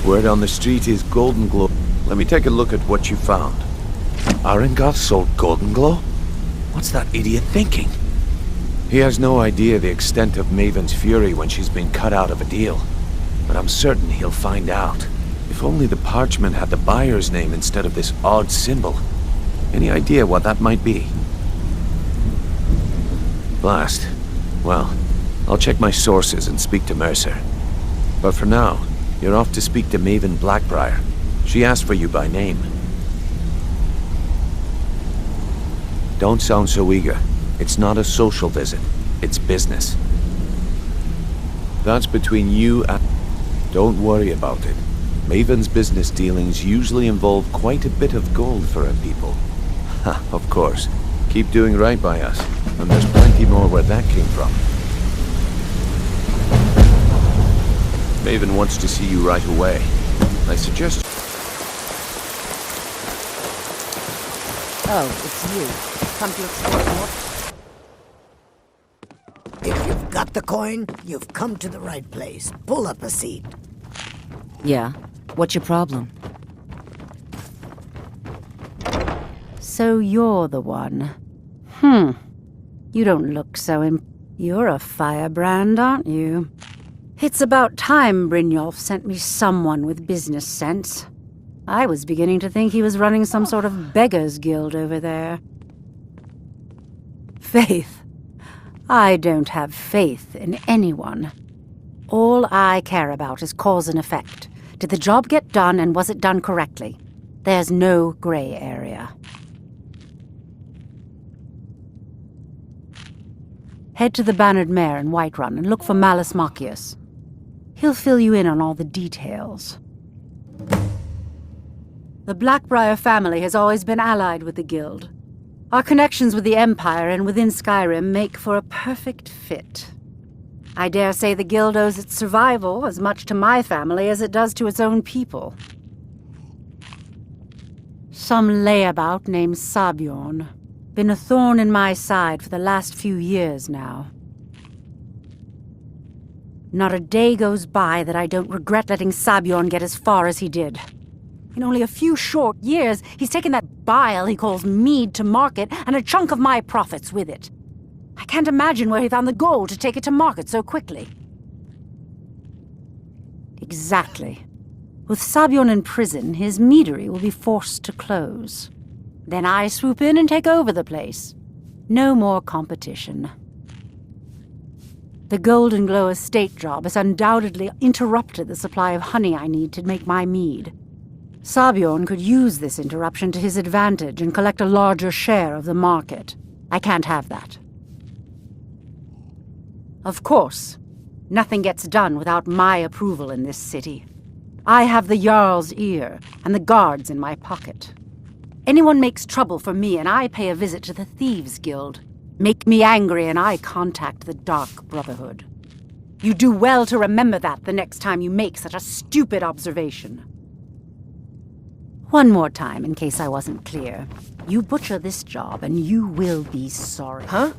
Word on the street is Golden Glow. Let me take a look at what you found. Arengoth sold Golden Glow? What's that idiot thinking? He has no idea the extent of Maven's fury when she's been cut out of a deal. But I'm certain he'll find out. If only the parchment had the buyer's name instead of this odd symbol. Any idea what that might be? Blast. Well, I'll check my sources and speak to Mercer. But for now, you're off to speak to Maven Blackbriar. She asked for you by name. Don't sound so eager. It's not a social visit. It's business. That's between you and... Don't worry about it. Maven's business dealings usually involve quite a bit of gold for her people. Ha, of course. Keep doing right by us, and there's plenty more where that came from. Maven wants to see you right away. I suggest... Oh, it's you. Come to explore more? If you've got the coin, you've come to the right place. Pull up a seat. Yeah? What's your problem? So you're the one. You don't look so You're a firebrand, aren't you? It's about time Brynjolf sent me someone with business sense. I was beginning to think he was running some sort of beggars guild over there. Faith. I don't have faith in anyone. All I care about is cause and effect. Did the job get done, and was it done correctly? There's no gray area. Head to the Bannered Mare in Whiterun and look for Malus Machius. He'll fill you in on all the details. The Blackbriar family has always been allied with the Guild. Our connections with the Empire and within Skyrim make for a perfect fit. I dare say the Guild owes its survival as much to my family as it does to its own people. Some layabout named Sabjorn. Been a thorn in my side for the last few years now. Not a day goes by that I don't regret letting Sabjorn get as far as he did. In only a few short years, he's taken that bile he calls mead to market, and a chunk of my profits with it. I can't imagine where he found the gold to take it to market so quickly. Exactly. With Sabjorn in prison, his meadery will be forced to close. Then I swoop in and take over the place. No more competition. The Golden Glow estate job has undoubtedly interrupted the supply of honey I need to make my mead. Sabjorn could use this interruption to his advantage and collect a larger share of the market. I can't have that. Of course, nothing gets done without my approval in this city. I have the Jarl's ear and the guards in my pocket. Anyone makes trouble for me and I pay a visit to the Thieves Guild. Make me angry and I contact the Dark Brotherhood. You do well to remember that the next time you make such a stupid observation. One more time, in case I wasn't clear. You butcher this job and you will be sorry. Huh?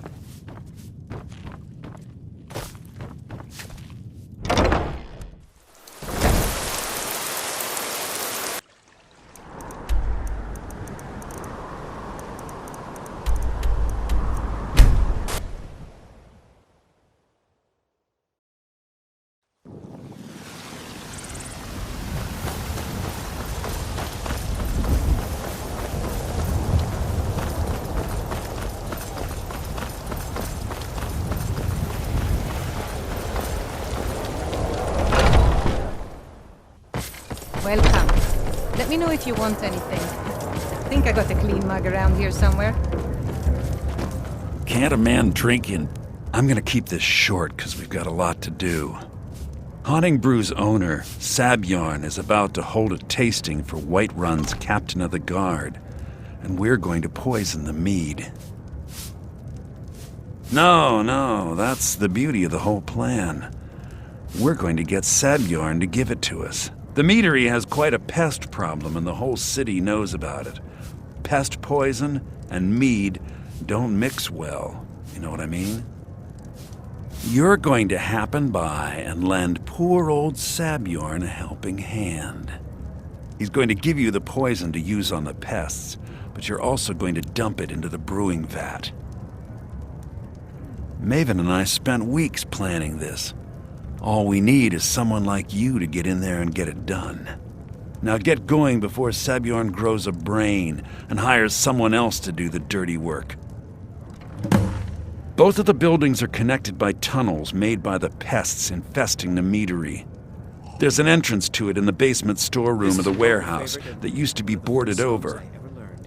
Welcome. Let me know if you want anything. I think I got a clean mug around here somewhere. Can't a man drink in... I'm gonna keep this short, because we've got a lot to do. Haunting Brew's owner, Sabjorn, is about to hold a tasting for Whiterun's Captain of the Guard, and we're going to poison the mead. No, that's the beauty of the whole plan. We're going to get Sabjorn to give it to us. The meadery has quite a pest problem, and the whole city knows about it. Pest poison and mead don't mix well, you know what I mean? You're going to happen by and lend poor old Sabjorn a helping hand. He's going to give you the poison to use on the pests, but you're also going to dump it into the brewing vat. Maven and I spent weeks planning this. All we need is someone like you to get in there and get it done. Now get going before Sabjorn grows a brain and hires someone else to do the dirty work. Both of the buildings are connected by tunnels made by the pests infesting the meadery. There's an entrance to it in the basement storeroom of the warehouse that used to be boarded over.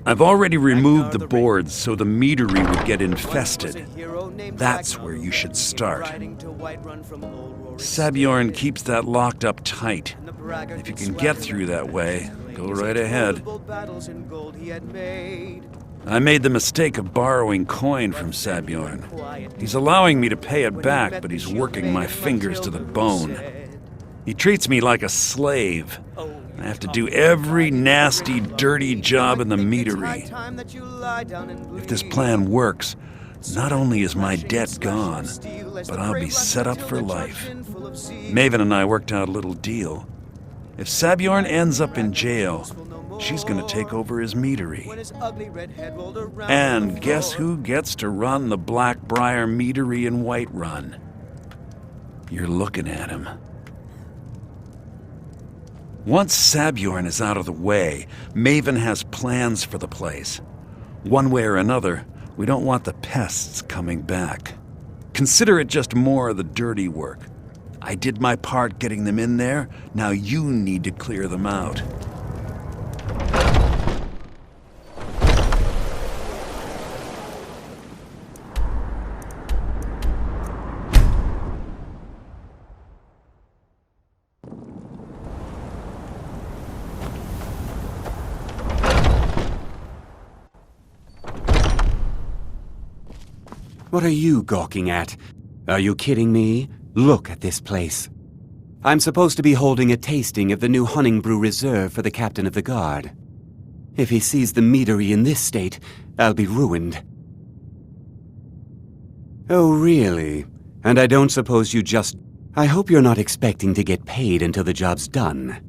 I've already removed the boards so the meadery would get infested. That's where you should start. Sabjorn keeps that locked up tight. If you can get through that way, go right ahead. I made the mistake of borrowing coin from Sabjorn. He's allowing me to pay it back, but he's working my fingers to the bone. He treats me like a slave. I have to do every nasty, dirty job in the meadery. If this plan works, not only is my debt gone, but I'll be set up for life. Maven and I worked out a little deal. If Sabjorn ends up in jail, she's going to take over his meadery. And guess who gets to run the Blackbriar meadery in Whiterun? You're looking at him. Once Sabjorn is out of the way, Maven has plans for the place. One way or another, we don't want the pests coming back. Consider it just more of the dirty work. I did my part getting them in there, now you need to clear them out. What are you gawking at? Are you kidding me? Look at this place. I'm supposed to be holding a tasting of the new Honningbrew Reserve for the captain of the guard. If he sees the meadery in this state, I'll be ruined. Oh, really? And I don't suppose you just... I hope you're not expecting to get paid until the job's done.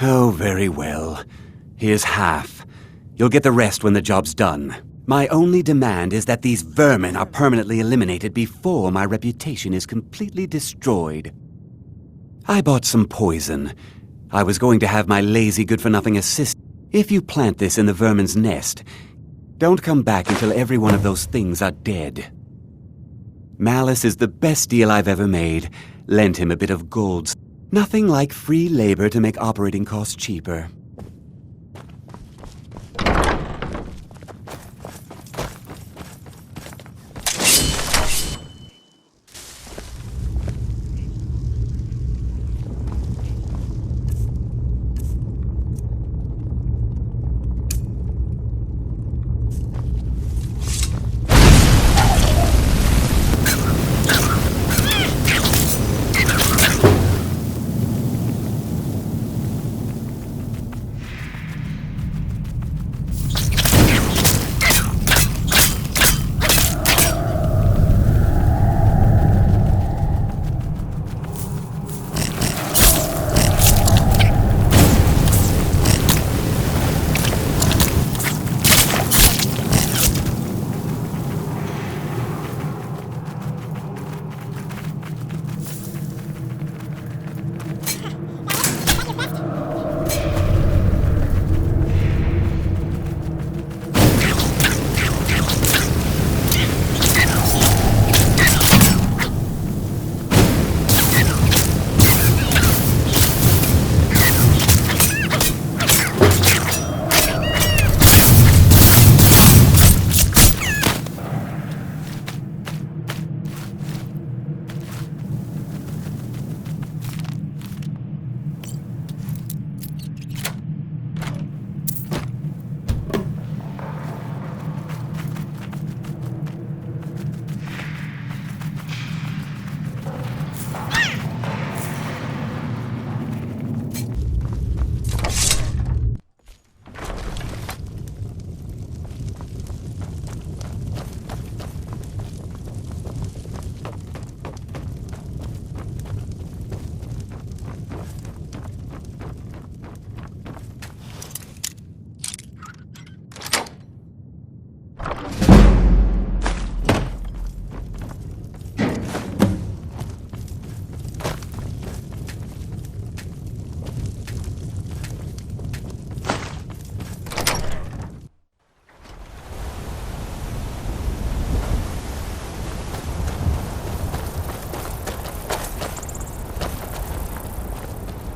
Oh, very well. Here's half. You'll get the rest when the job's done. My only demand is that these vermin are permanently eliminated before my reputation is completely destroyed. I bought some poison. I was going to have my lazy good-for-nothing assistant. If you plant this in the vermin's nest, don't come back until every one of those things are dead. Malice is the best deal I've ever made. Lent him a bit of gold. Nothing like free labor to make operating costs cheaper.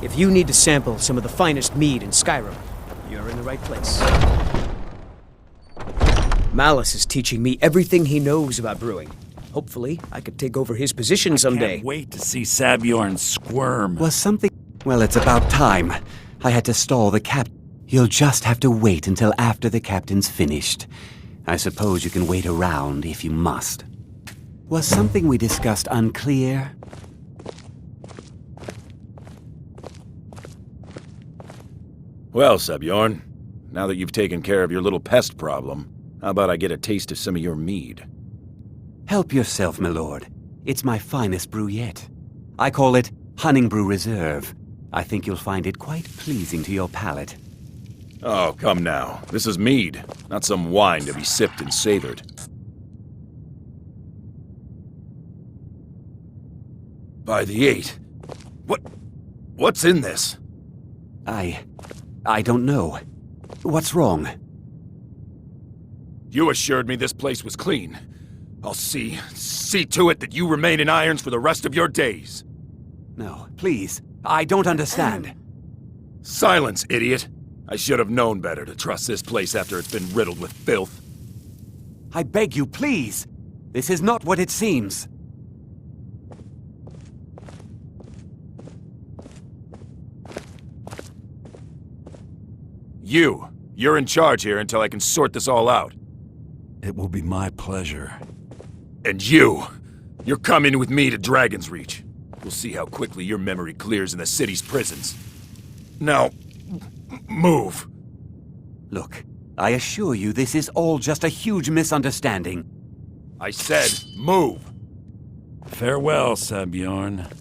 If you need to sample some of the finest mead in Skyrim, you're in the right place. Malice is teaching me everything he knows about brewing. Hopefully, I could take over his position someday. Can't wait to see Sabjorn squirm. Was something... Well, it's about time. I had to stall the captain. You'll just have to wait until after the captain's finished. I suppose you can wait around if you must. Was something we discussed unclear? Well, Sabjorn, now that you've taken care of your little pest problem, how about I get a taste of some of your mead? Help yourself, my lord. It's my finest brew yet. I call it Honningbrew Reserve. I think you'll find it quite pleasing to your palate. Oh, come now. This is mead, not some wine to be sipped and savored. By the 8. What's in this? I don't know. What's wrong? You assured me this place was clean. I'll see to it that you remain in irons for the rest of your days. No, please. I don't understand. Silence, idiot. I should have known better to trust this place after it's been riddled with filth. I beg you, please. This is not what it seems. You're in charge here until I can sort this all out. It will be my pleasure. And you're coming with me to Dragon's Reach. We'll see how quickly your memory clears in the city's prisons. Now, move. Look, I assure you this is all just a huge misunderstanding. I said, move. Farewell, Sabjorn.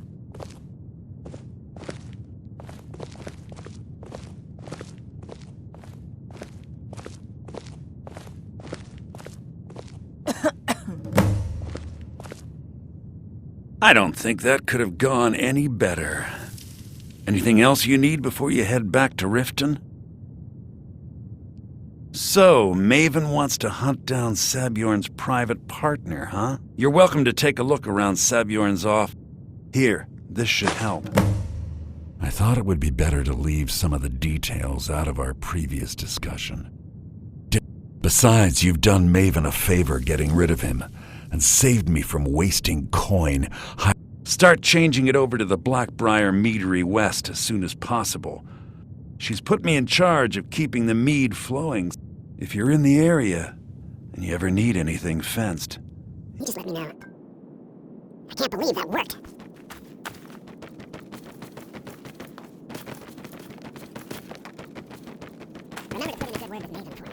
I don't think that could have gone any better. Anything else you need before you head back to Riften? So, Maven wants to hunt down Sabjorn's private partner, huh? You're welcome to take a look around Sabjorn's office. Here, this should help. I thought it would be better to leave some of the details out of our previous discussion. Besides, you've done Maven a favor getting rid of him, and saved me from wasting coin. Start changing it over to the Blackbriar Meadery West as soon as possible. She's put me in charge of keeping the mead flowing. If you're in the area, and you ever need anything fenced. You just let me know. I can't believe that worked. Remember to put in a good word with Maven for me.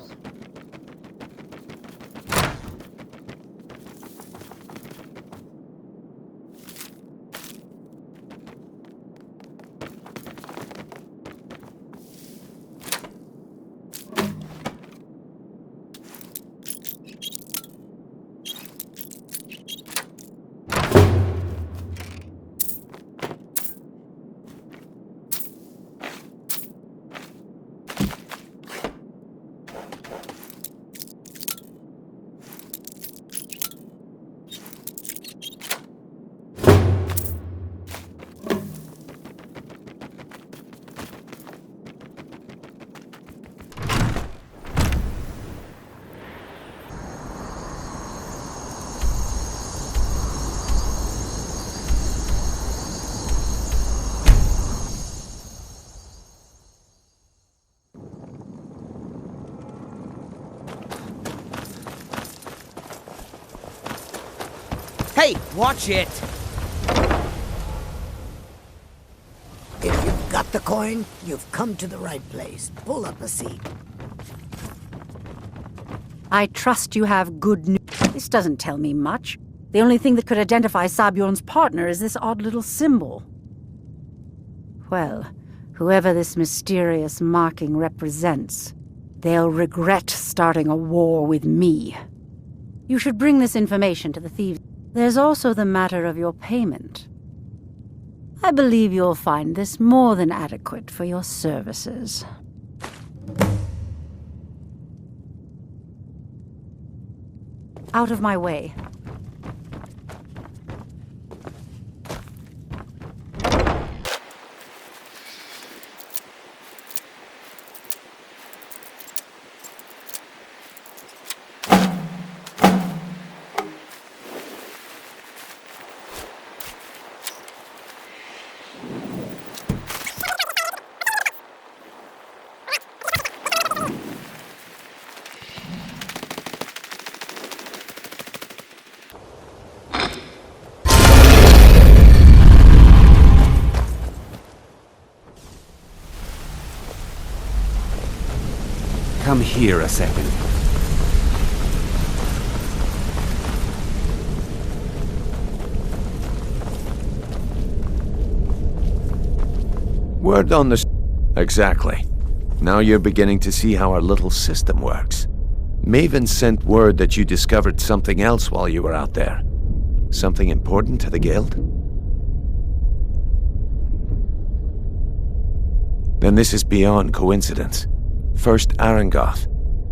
Hey, watch it! If you've got the coin, you've come to the right place. Pull up a seat. I trust you have good news. This doesn't tell me much. The only thing that could identify Sabjorn's partner is this odd little symbol. Well, whoever this mysterious marking represents, they'll regret starting a war with me. You should bring this information to the Thieves. There's also the matter of your payment. I believe you'll find this more than adequate for your services. Out of my way. come here a second? Word on the... Exactly. Now you're beginning to see how our little system works. Maven sent word that you discovered something else while you were out there. Something important to the Guild? Then this is beyond coincidence. First Arangoth,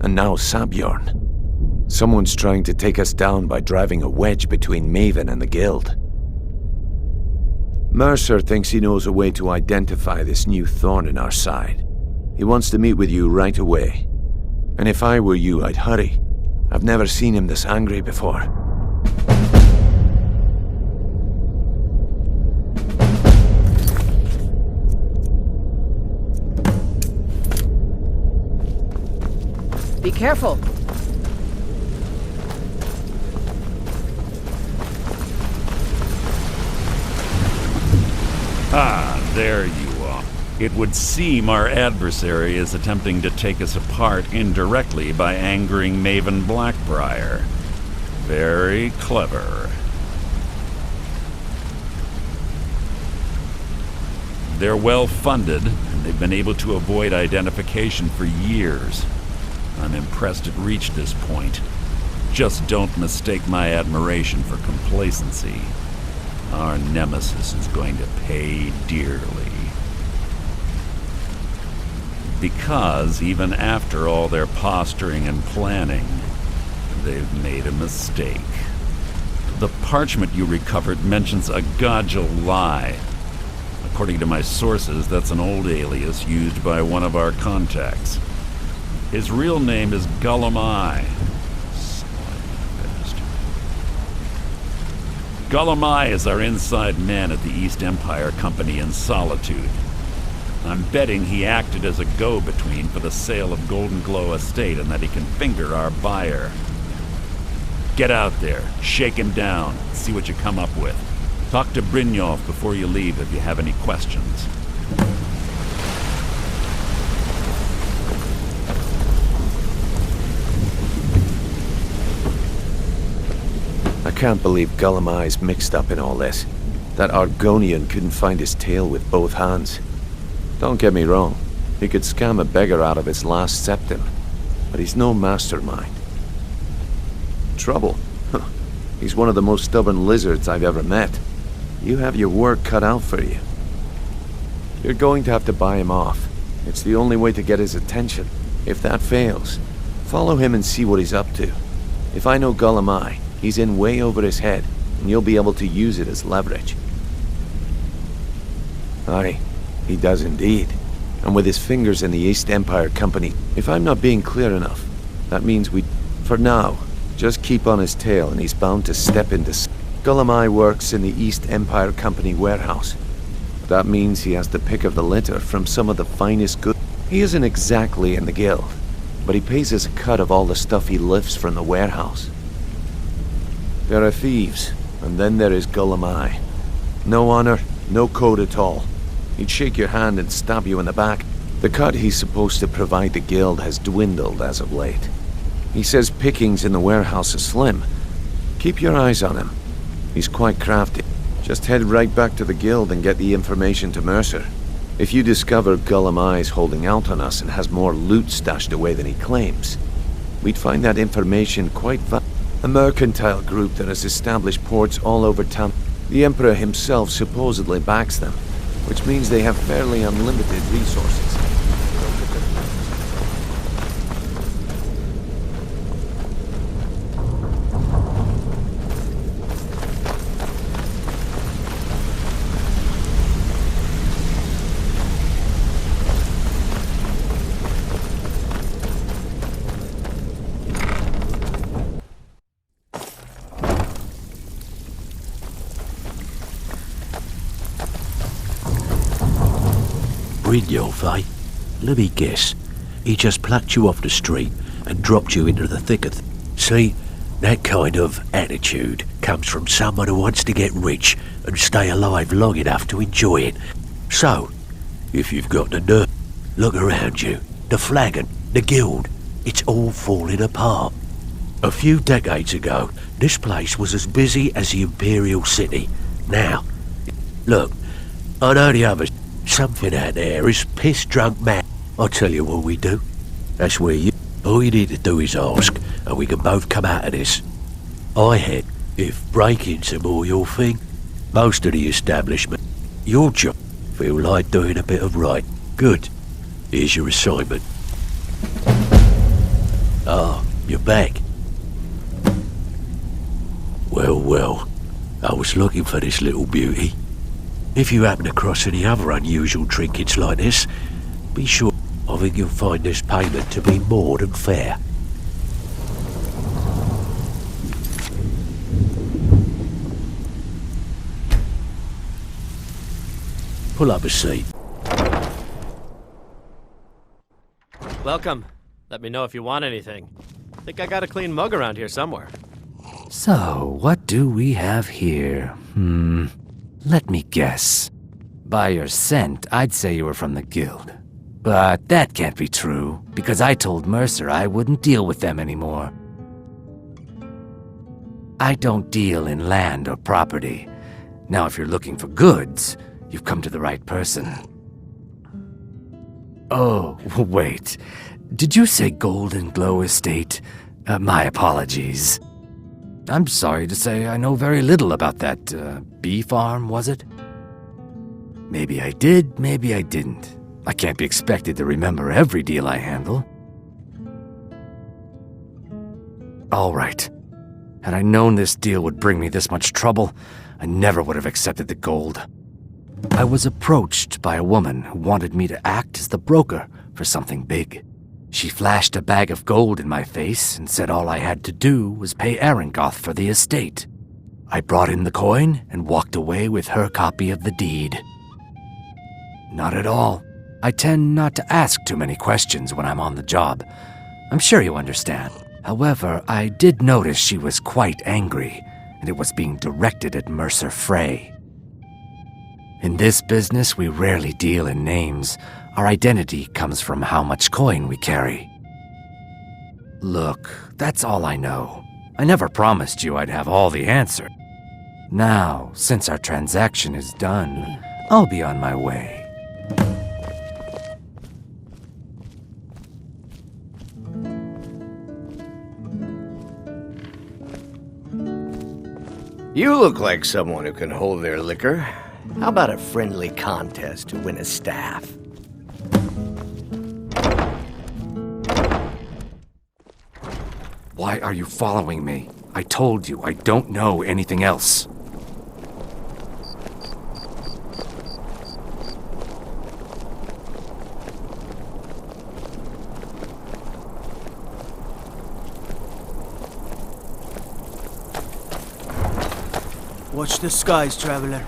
and now Sabjorn. Someone's trying to take us down by driving a wedge between Maven and the Guild. Mercer thinks he knows a way to identify this new thorn in our side. He wants to meet with you right away. And if I were you, I'd hurry. I've never seen him this angry before. Be careful. Ah, there you are. It would seem our adversary is attempting to take us apart indirectly by angering Maven Blackbriar. Very clever. They're well funded, and they've been able to avoid identification for years. I'm impressed it reached this point. Just don't mistake my admiration for complacency. Our nemesis is going to pay dearly. Because even after all their posturing and planning, they've made a mistake. The parchment you recovered mentions a Godjal lie. According to my sources, that's an old alias used by one of our contacts. His real name is Gullumai. Gullumai is our inside man at the East Empire Company in Solitude. I'm betting he acted as a go-between for the sale of Golden Glow Estate and that he can finger our buyer. Get out there, shake him down, see what you come up with. Talk to Brynjolf before you leave if you have any questions. I can't believe Gullumai's mixed up in all this. That Argonian couldn't find his tail with both hands. Don't get me wrong, he could scam a beggar out of his last septim, but he's no mastermind. Trouble? Huh. He's one of the most stubborn lizards I've ever met. You have your work cut out for you. You're going to have to buy him off. It's the only way to get his attention. If that fails, follow him and see what he's up to. If I know Gullumai, he's in way over his head, and you'll be able to use it as leverage. Aye, he does indeed. And with his fingers in the East Empire Company, if I'm not being clear enough, that means for now, just keep on his tail and he's bound to step into... Gullumai works in the East Empire Company warehouse. That means he has the pick of the litter from some of the finest goods. He isn't exactly in the guild, but he pays us a cut of all the stuff he lifts from the warehouse. There are thieves, and then there is Gullumai. No honor, no code at all. He'd shake your hand and stab you in the back. The cut he's supposed to provide the guild has dwindled as of late. He says pickings in the warehouse are slim. Keep your eyes on him. He's quite crafty. Just head right back to the guild and get the information to Mercer. If you discover Gullumai's holding out on us and has more loot stashed away than he claims, we'd find that information quite valuable. A mercantile group that has established ports all over town. The Emperor himself supposedly backs them, which means they have fairly unlimited resources. Brynjolf, eh? Let me guess. He just plucked you off the street and dropped you into the thick of See, that kind of attitude comes from someone who wants to get rich and stay alive long enough to enjoy it. So, if you've got the nerve, look around you. The flagon, the guild. It's all falling apart. A few decades ago, this place was as busy as the Imperial City. Now, look, I know the others. Something out there is piss-drunk mad. I'll tell you what we do. That's where you... All you need to do is ask, and we can both come out of this. I head, if breaking's more your thing, most of the establishment, your job, feel like doing a bit of right. Good. Here's your assignment. Ah, you're back. Well, I was looking for this little beauty. If you happen across any other unusual trinkets like this, be sure I think you'll find this payment to be more than fair. Pull up a seat. Welcome. Let me know if you want anything. Think I got a clean mug around here somewhere. So, what do we have here? Let me guess. By your scent, I'd say you were from the guild. But that can't be true, because I told Mercer I wouldn't deal with them anymore. I don't deal in land or property. Now, if you're looking for goods, you've come to the right person. Oh, wait. Did you say Golden Glow Estate? My apologies. I'm sorry to say I know very little about that, bee farm, was it? Maybe I did, maybe I didn't. I can't be expected to remember every deal I handle. All right. Had I known this deal would bring me this much trouble, I never would have accepted the gold. I was approached by a woman who wanted me to act as the broker for something big. She flashed a bag of gold in my face and said all I had to do was pay Arangoth for the estate. I brought in the coin and walked away with her copy of the deed. Not at all. I tend not to ask too many questions when I'm on the job. I'm sure you understand. However, I did notice she was quite angry, and it was being directed at Mercer Frey. In this business, we rarely deal in names. Our identity comes from how much coin we carry. Look, that's all I know. I never promised you I'd have all the answer. Now, since our transaction is done, I'll be on my way. You look like someone who can hold their liquor. How about a friendly contest to win a staff? Why are you following me? I told you I don't know anything else. Watch the skies, traveler.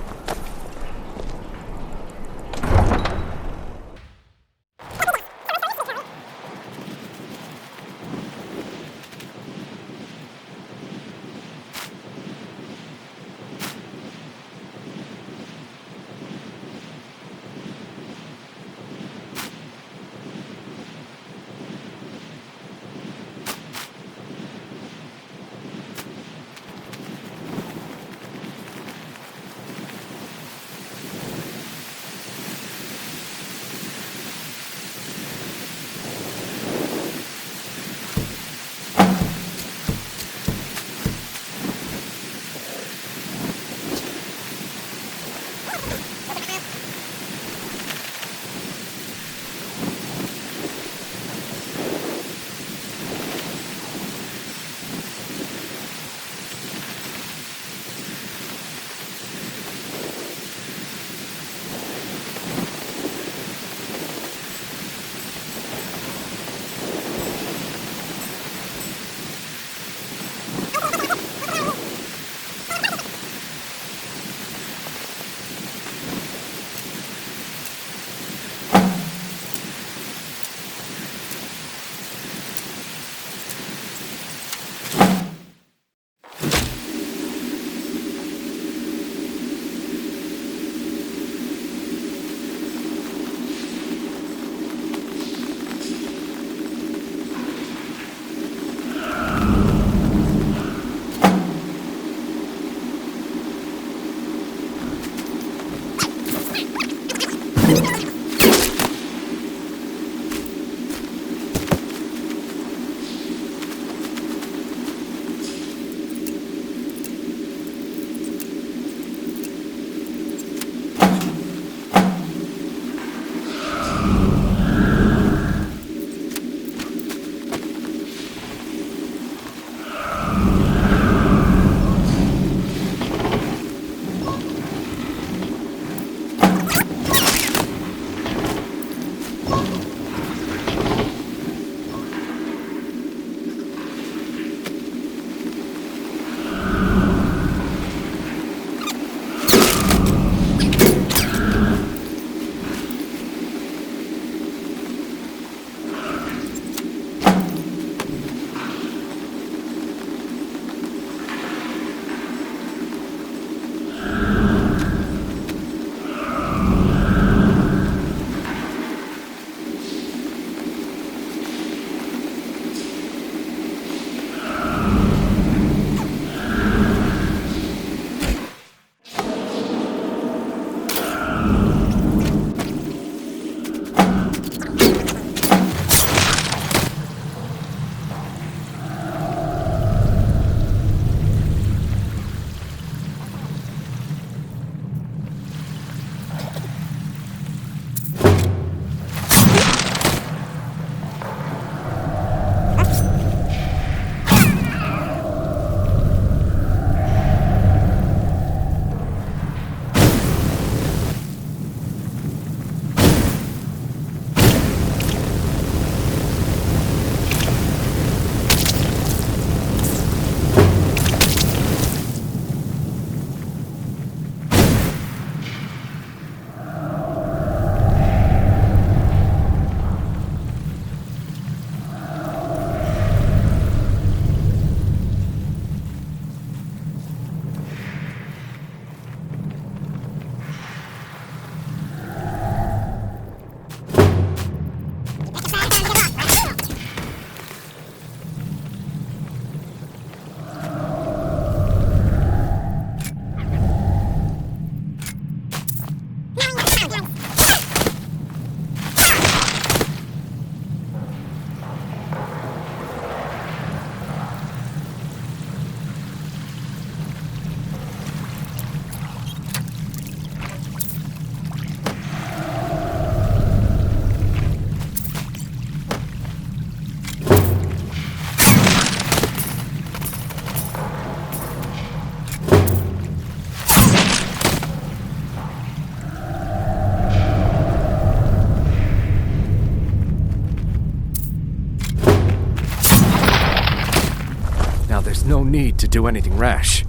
to do anything rash.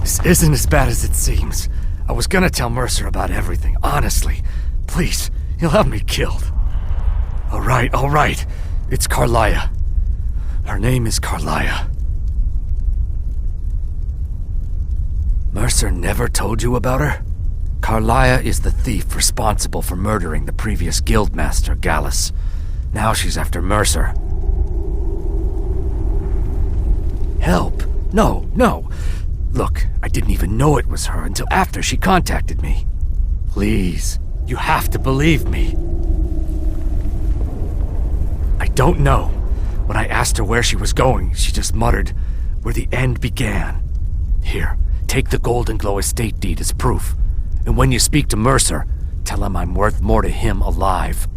This isn't as bad as it seems. I was gonna tell Mercer about everything, honestly. Please, he'll have me killed. All right. It's Carlia. Her name is Carlia. Mercer never told you about her? Carlia is the thief responsible for murdering the previous guildmaster, Gallus. Now she's after Mercer. Help? No. Look, I didn't even know it was her until after she contacted me. Please, you have to believe me. I don't know. When I asked her where she was going, she just muttered, "Where the end began." Here, take the Golden Glow estate deed as proof. And when you speak to Mercer, tell him I'm worth more to him alive.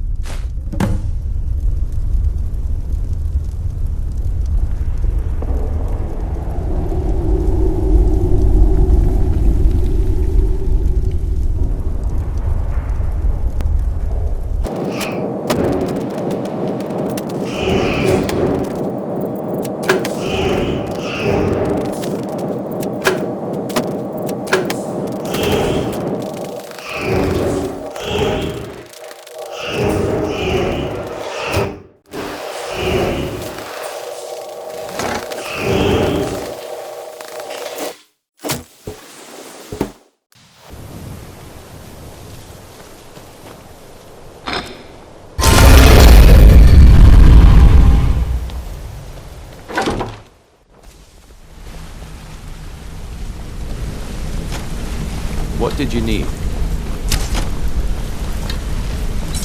What did you need?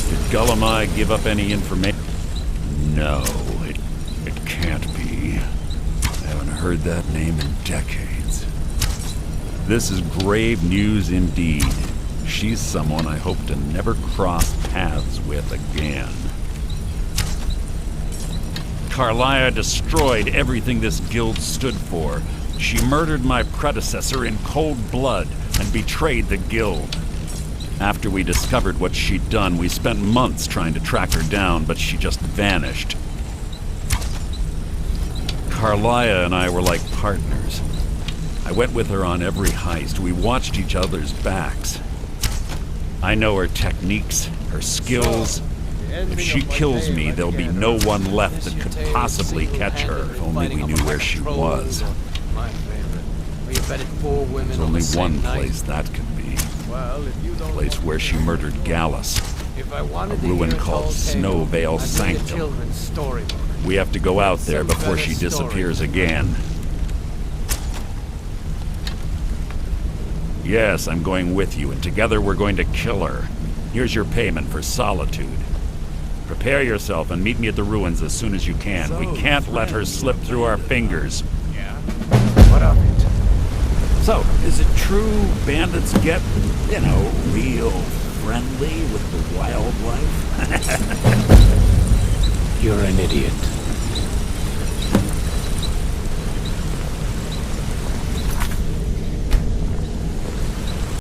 Did Gullamai give up any information? No, it can't be. I haven't heard that name in decades. This is grave news indeed. She's someone I hope to never cross paths with again. Carlia destroyed everything this guild stood for. She murdered my predecessor in cold blood and betrayed the guild. After we discovered what she'd done, we spent months trying to track her down, but she just vanished. Carlia and I were like partners. I went with her on every heist. We watched each other's backs. I know her techniques, her skills. If she kills me, there'll be no one left that could possibly catch her. If only we knew where she was. There's only one place that could be. The place where she murdered Gallus. A ruin called Snow Vale Sanctum. We have to go out there before she disappears again. Yes, I'm going with you, and together we're going to kill her. Here's your payment for solitude. Prepare yourself and meet me at the ruins as soon as you can. We can't let her slip through our fingers. Yeah? What of it? So, is it true bandits get, real friendly with the wildlife? You're an idiot.